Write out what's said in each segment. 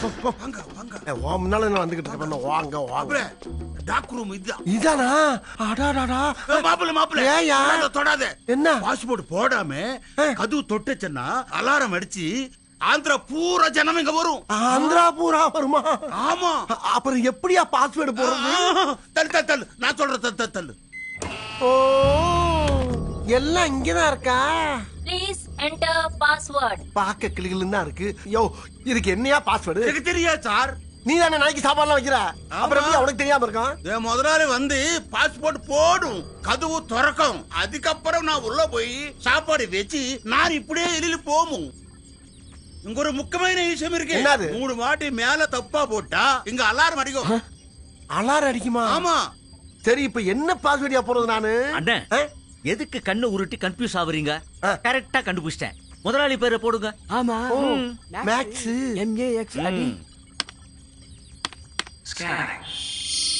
வாங்க வாங்க. முன்னால என்ன வந்துகிட்டு இருக்க? வாங்க வாங்க. டாக் ரூம் இதானா? அடாடாடா. மாப்பிள்ள ஏயா தொடாத. என்ன பாஸ்போர்ட் போடாம கதவு தொட்டுச்சுன்னா அலாரம் அடிச்சு ஆந்திரா பூரா ஜனம் இங்க வரும். ஆந்திரா பூரா வருமா? ஆமா. அப்புறம் எப்படியா பாஸ்வேர்டு போடுறது? தள்ளு தள்ளு நான் சொல்றேன் தள்ளு. ஓ எல்லாம் இங்கதான் இருக்கா? Please enter password. பாக்க கிளிகள் தான் இருக்கு. யோ இதுக்கு என்னையா பாஸ்வேர்டு? எனக்கு தெரியாது சார். நீ தானே நாளைக்கு சாப்பாடுலாம் வைக்கிற, அப்புறம் எப்படி அவனுக்கு தெரியாம இருக்கான்? என் முதலாளி வந்து பாஸ்போர்ட் போடும், கதவு திறக்கும், அதுக்கப்புறம் நான் உள்ள போய் சாப்பாடு வச்சு நான் இப்படியே வெளியில போகும். இங்க ஒரு முக்கியமான விஷயம் இருக்கு. 3 வாட்டி மேல தப்பா போட்டா இங்க அலாரம் அடிக்கும். அலாரம் அடிக்குமா? ஆமா. சரி இப்ப என்ன பாஸ்வேர்டியா போறது நானு? அண்ணே எதுக்கு கண்ணு உருட்டி கன்ஃபியூஸ் ஆவறீங்க? கரெக்ட்டா கண்டுபிடிச்சிட்டேன். முதலாளி பேரை போடுங்க. ஆமா. மேக்ஸ் MAX அடி.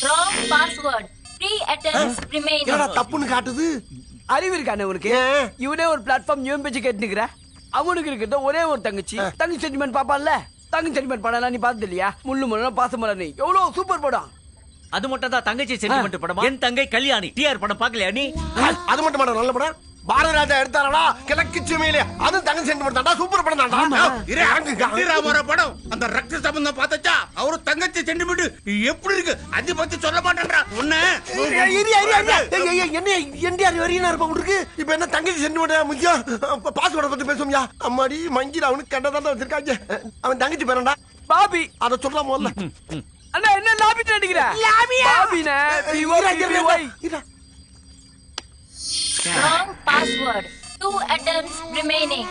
Wrong password. 3 attempts remaining. என்னடா தப்புன்னு காட்டுது? அறிவு இருக்கானே உனக்கு? இவனே ஒரு பிளாட்ஃபார்ம் யூஎம் பேச்சு கேட்டுக்கிற. அவனுக்கு இருக்கிறது ஒரே ஒரு தங்கச்சி. தங்கச்சி சென்டிமெண்ட் பாப்பான்ல. தங்கச்சி சென்டிமெண்ட் படம் நீ பார்த்தது இல்லையா? முள்ளு முள்ளு பாசமலர் நீ எவ்வளவு சூப்பர் படம். அது மட்டும் தான் தங்கச்சி சென்டிமெண்ட் படமா? என் தங்கை கல்யாணி டிஆர் படம் பார்க்கலையா நீ? அது மட்டும் மாட நல்ல படம். பாரத ராஜா எடுத்தாரடா கிழக்கு சுமையிலே. அது தங்கச்சி சென்டிமெண்ட் தான்டா, சூப்பர் படம் தான்டா. ராமர படம் அந்த ரத்த சம்பந்தம் பார்த்தச்சா அவரு தங்கச்சி சென்டிமெண்ட் எப்படி இருக்கு அது பத்தி சொல்ல மாட்டேன்றா. உன்ன என்ன என்டிஆர் வரையும் இருப்ப உங்களுக்கு. இப்ப என்ன தங்கச்சி சென்டிமெண்ட் முக்கியம்? பாஸ்வேர்டை பத்தி பேசுவோம்யா. அம்மாடி மங்கில அவனுக்கு கண்டதான் வச்சிருக்காங்க. அவன் தங்கச்சி பேரண்டா பாபி. அத சொல்லலாம் முதல்ல. அண்ணா என்ன லாபி நடிக்கிற? பாபினே Wrong password. 2 attempts remaining.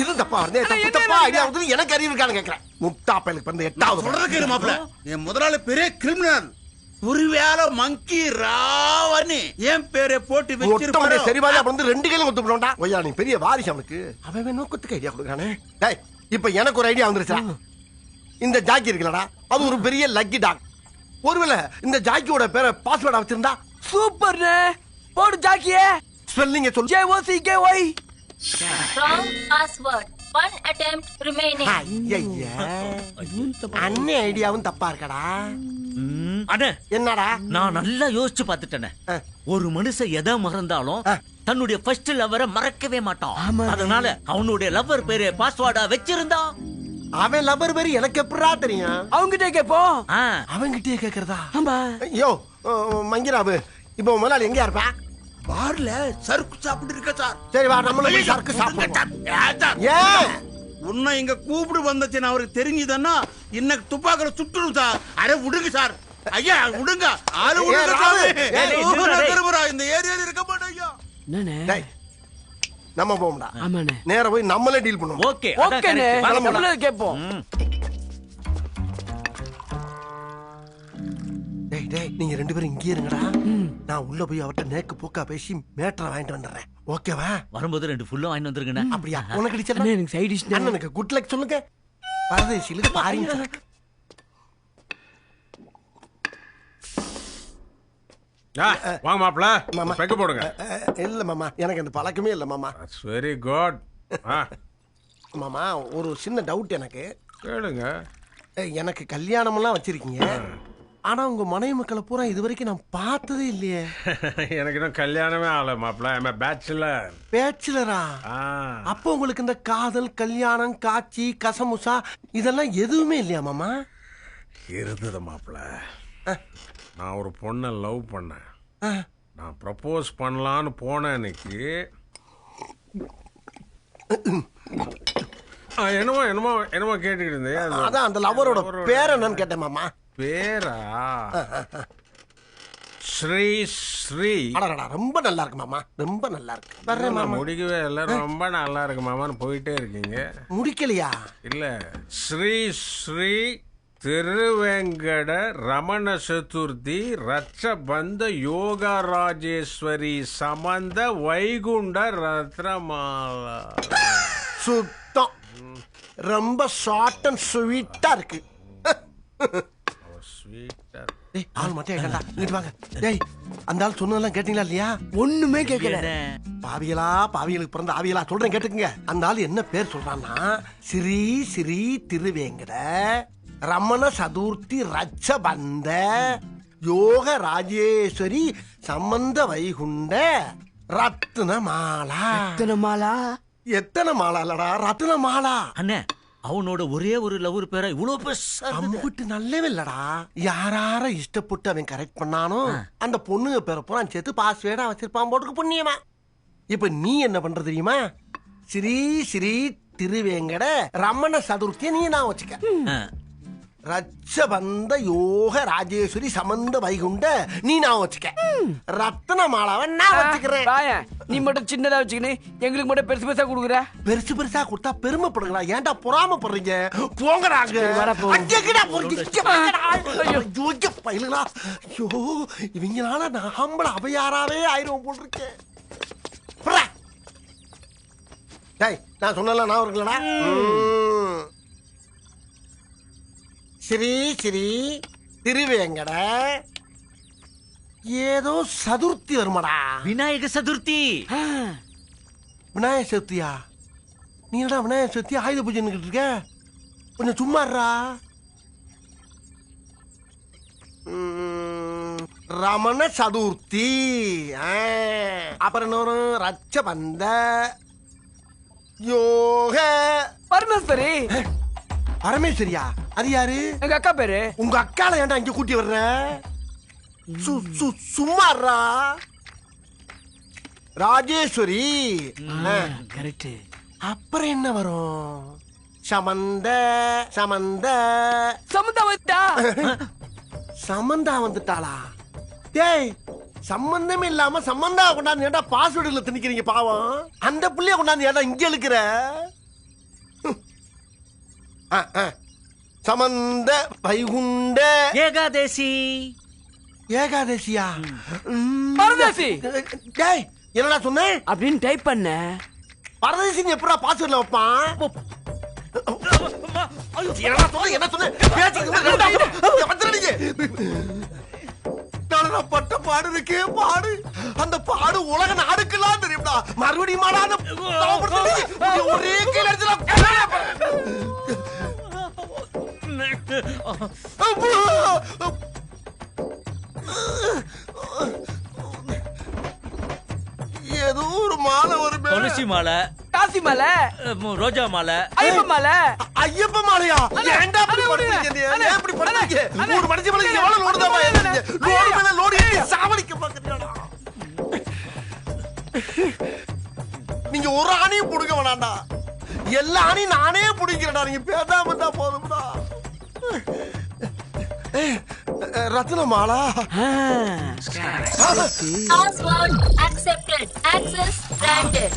இது தப்பா வருது. தப்பா ஐடியா வந்து எனக்கு அறிவு இருக்கான்னு கேக்குறேன். முட்டா பயலுக்கு வந்து 8வது சொல்றதுக்கு இரு மாப்ள. என் முதலாளி பெரிய கிரிமினல். ஒருவேளை மங்கி ராவணி என் பேரை போட்டு வச்சிருப்பாரு. சரி பாஜா வந்து 2 கையில ஒத்து போடா. ஒய்யா நீ பெரிய வாரிசு அவனுக்கு. அவன் நோக்கத்துக்கு ஐடியா கொடுக்கறானே. டேய் இப்போ எனக்கு ஒரு ஐடியா வந்துருச்சா. இந்த ஜாக்கி இருக்குலடா அது ஒரு பெரிய லக்கி டாக். ஒருவேளை இந்த ஜாக்கியோட பேரை பாஸ்வேர்டா வச்சிருந்தா சூப்பர்னே. போடு ஜாக்கியே. ஸ்பெல்லிங் சொல்லு. JOCKY. Wrong password. 1 attempt remaining. ஐயா அண்ணே ஐடியாவும் தப்பா இருக்கடா. அண்ணே என்னடா? நான் நல்லா யோசிச்சு பார்த்துட்டேனே. ஒரு மனுஷன் எதை மறந்தாலும் தன்னுடைய ஃபர்ஸ்ட் லவ்வரை மறக்கவே மாட்டான். அதனால அவனுடைய லவ்வர் பேரை பாஸ்வேர்டா வச்சிருந்தா அவன் லவ்வர் பேரு எனக்கு எப்படா தெரியும்? அவங்கிட்டே கேப்போம். அவங்கிட்டே கேக்குறதா? ஆமா. ஐயோ மங்கிராபு இப்போ முதலாளி எங்க இருப்பா? பார்ல சறுக்கு சாப்பிட்டு இருக்க சார். சரி வா நம்மள சறுக்கு சாப்பிடுவோம். ஏன் உன்னை இங்க கூப்பிடு வந்துச்சுன்னு அவருக்கு தெரிஞ்சதுன்னா இன்னைக்கு துப்பாக்கில சுட்டுரும் சார். அரே விடுங்க சார். ஐயா விடுங்க. ஆளு விடுங்க சார். இந்த ஏரியால இருக்க மாட்டேங்க. என்னண்ணே? நம்ம போவோம்டா. ஆமாண்ணே. நேரா போய் நம்மளே டீல் பண்ணுவோம். ஓகே ஓகேண்ணே. நம்மளே கேப்போம். டேய் டேய் நீங்க 2 பேரும் இங்கே இருங்கடா. நான் உள்ள போய் அவர்ட்ட நேக்கு போக்கா பேசி மேட்டரை வாங்கிட்டு வந்துடுறேன். ஓகேவா? வரும்போது 2 ஃபுல்லா வாங்கிட்டு வந்துருங்கண்ணே. அப்படியா? உனக்கு அடிச்சா எனக்கு சைடு டிஷ் அண்ணனுக்கு குட் லக் சொல்லுங்க. பரதேசிலுக்கு பாருங்க. வாங்க மாப்ள. மாமா பெக்க போடுங்க. இல்ல மாமா எனக்கு அந்த பழக்கமே இல்ல மாமா. Very good. மாமா ஒரு சின்ன டவுட் எனக்கு. கேளுங்க. எனக்கு கல்யாணம் எல்லாம் வச்சிருக்கீங்க. ஆனா உங்க மனைவி மக்களை பூரா இது வரைக்கும் நான் பார்த்ததே இல்லையே. எனக்கு இன்னும் கல்யாணமே ஆகல மாப்ள. ஐ அம் பேச்சுலர். பேச்சுலரா? அப்போ உங்களுக்கு இந்த காதல் கல்யாணம் காட்சி கசமுசா இதெல்லாம் எதுவுமே இல்லையா மாமா? இருந்தது மாப்ள. நான் ஒரு பொண்ணை லவ் பண்ணேன். நான் ப்ரப்போஸ் பண்ணலான்னு போன அன்னைக்கு என்னமோ என்னமோ என்னமோ கேட்டுக்கிட்டு இருந்தேன். அதான் அந்த லவரோட பேர் என்னன்னு கேட்டேன் மாமா. பேரா? ஸ்ரீ ஸ்ரீ. ரொம்ப நல்லா இருக்கு மாமா. ரொம்ப நல்லா இருக்கு. முடிக்கவே இல்லை. ரொம்ப நல்லா இருக்கு மாமான்னு போயிட்டே இருக்கீங்க. முடிக்கலையா? இல்ல. ஸ்ரீ ஸ்ரீ திருவேங்கட ரமண சதுர்த்தி ரட்சபந்த யோகா ராஜேஸ்வரி சமந்த வைகுண்ட ரத்னமாலா. சுத்தம். ரொம்ப ஷார்ட் அண்ட் ஸ்வீட்டா இருக்கு. ஸ்வீட்டா. டேய் ஆள் மட்டும் ஏகடா. இங்க வாங்க. டேய் அந்த ஆள் சொன்னதெல்லாம் கேட்டீங்களா இல்லையா? ஒண்ணுமே கேட்கல. பாவியலா, பாவியலுக்கு பிறந்த ஆவியலா சொல்றேன் கேட்டுக்குங்க. அந்த ஆள் என்ன பேர் சொல்றான்னா, ஸ்ரீ ஸ்ரீ திருவேங்கட ரமண சதுர்த்தி ரட்சபந்த யோக ராஜேஸ்வரி சம்பந்த வைகுண்ட ரத்னமாலா. மாலா எத்தனை மாலா இல்லடா, ரத்னமாலா. அண்ணே, அவனோட ஒரே ஒரு லவர் பேரை இவ்வளவு பெருசா இருக்குது. அம்பிட்டு நல்லவே இல்லடா. யாரார இஷ்டப்பட்டு அவன் கரெக்ட் பண்ணானோ அந்த பொண்ணுங்க பேரை பூரா சேர்த்து பாஸ்வேர்டா வச்சிருப்பான் போட்டுக்கு புண்ணியமா. இப்ப நீ என்ன பண்ற தெரியுமா? ஸ்ரீ ஸ்ரீ திருவேங்கட ரமண சதுர்த்தியை நீ நான் வச்சுக்க. ரட்சபந்த யோக ராஜேஸ்வரி சமந்த வைகுண்ட நீ நான் வச்சுக்க. ரத்ன மாலாவை நான் வச்சுக்கிறேன். நீ மட்டும் சின்னதா வச்சுக்கினு எங்களுக்கு மட்டும் பெருசு பெருசா கொடுக்குற. பெருசு பெருசா கொடுத்தா பெருமைப்படுங்களா? ஏன்டா பொறாமப்படுறீங்க? போங்கடாங்க. ஐயோ, இவங்களால நாமள அபயாராவே ஆயிரும் போல் இருக்கேன். நான் சொன்னல நான் இருக்கலடா. ஸ்ரீ ஸ்ரீ திருவேங்கட ஏதோ சதுர்த்தி வருமாடா. விநாயக சதுர்த்தி. விநாயக சதுர்த்தியா? நீ என்னடா விநாயக சதுர்த்தி ஆயுத பூஜை இருக்க? கொஞ்சம் சும்மாறா. ரமண சதுர்த்தி, அப்புறம் இன்னொரு ரட்சபந்த யோக பரமேஸ்வரி. பரமேஸ்வரியா? அது யாரு? எங்க அக்கா பேரு. உங்க அக்கால ஏன்டா இங்க கூட்டி வர்ற? சும்மாறா. ராஜேஸ்வரி. கரெக்ட். அப்புறம் என்ன வரும்? சமந்த சமந்த சமந்தா வந்துட்டா. சமந்தா வந்துட்டாளா? டேய், சம்பந்தமே இல்லாம சம்பந்தா கொண்டாந்து ஏன்டா பாஸ்வேர்டுல திணிக்கிறீங்க பாவம்? அந்த புள்ளைய கொண்டாந்து ஏன்டா இங்க இழுக்கிற? சமந்த வைகுண்ட ஏகாதேசி. ஏகாதசியா? பரதேசி. டேய், என்னடா சொன்ன? அப்படின்னு டைப் பண்ண. பரதேசி எப்படா பாஸ்வேர்ட்ல வைப்பான்? என்னடா சொன்ன? என்ன சொன்ன? நான் பட்ட பாடு இருக்கே பாடு. அந்த பாடு உலக நாடுக்கெல்லாம் தெரியும்டா. மறுபடியும் ஒரே கீழ ஏதோ ஒரு மாலை ஒரு துளசி மாலை, காசி மாலை, ரோஜா மாலை, ஐயப்ப மாலை. ஐயப்ப மாலையா? ஏன்டா இப்படி பண்றீங்க? ஏன் இப்படி பண்றீங்க? ஒரு மனுஷ மேல எவ்வளவு லோடு தான் ஏறிங்க? லோடு மேல லோடு ஏறி சாவடிக்க பாக்குறீங்களா? நீங்க ஒரு ஆணியும் புடுங்க வேணாம்டா. எல்லா ஆணியும் நானே புடிக்கிறேன்டா. நீங்க பேசாம இருந்தா போதும்டா. Ratnamala. Password accepted. Access granted.